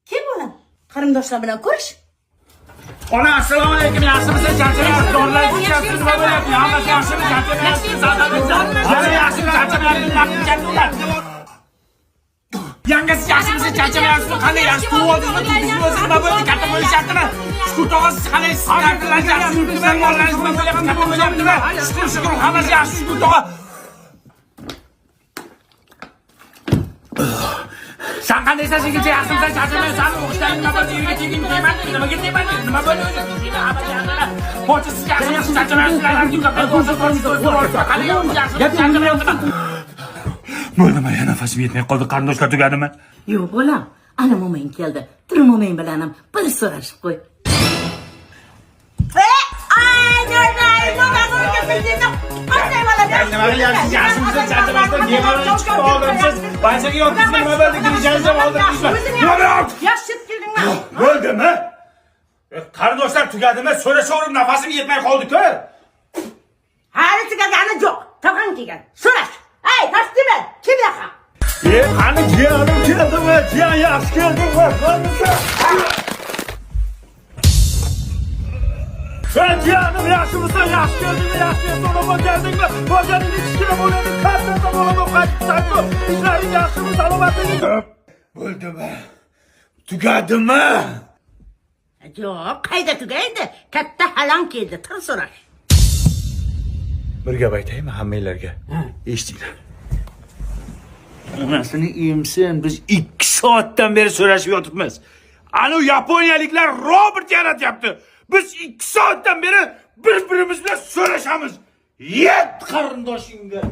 Kim bo'lam? Qarindoshlar bilan ko'rish. Ona, assalomu alaykum. Yaxshimisiz? Charchamayapsiz? Dorilar ichayapsiz? Nima bo'lyapti? Hammasi yaxshimi? Charchamayapsiz? Yangasi yaxshimisiz? Charchamayapsiz? Qanday yaxshi tug'ildingizmi? Tuzdingizmi? Nima bo'ldi? Katta bo'lishyaptimi? Shukur tog'asiz qanday sizlarni yaxshimisiz? Mollaringiz nima bo'lyapti? Nima bo'lyaptimi? Shukur, hammasi yaxshi. Shukur tog'a. Sen qandaysan? Sengacha yaxshimisan? Charchamayapsan? O'qishdan nima bo'ldi? Uyga tegdingmi? Tegmadingmi? Nimaga tegmading? Nima bo'ldi o'zi? Pochisiz yaxshimisiz? Charchamayapsizlar? Bo'ldimi? Nafasim yetmay qoldi. Qarindoshlar tugadimi? Yo'q bo'lam. Ana mo'mang keldi. Tur mo'mang bilan ham bir so'rashib qo'y. Bo'ldimi? Qarindoshlar tugadimi? So'rashaverim, nafasim yetmay qoldi-ku. Hali tugagani yo'q. Tog'ang kelgan. So'rash. Ey, tasdimi? Kim yaqa? Qani jiyanim keldimi? Jiyan yaxshi keldingmi? Sen jiyanim yaxshimisan? Yaxshi keldingmi? Yaxshi so'rab keldingmi? Bo'lganing kichkina bo'ladi, katta bo'ladi, qaytsan-ku. Ishlaring yaxshimi? Salomatliging? Bo'ldimi? Tugadimi? Yo'q, qayda tugaydi? Katta halang keldi. Tur so'rash. Bir gap aytaymi hammanglarga? Eshitinglar. Onasini emsin, biz 2 soatdan beri so'rashib yotibmiz. Ana yaponiyaliklar robot yaratyapti. Biz 2 soatdan beri bir-birimiz bilan so'rashamiz. Yet qarindoshingga.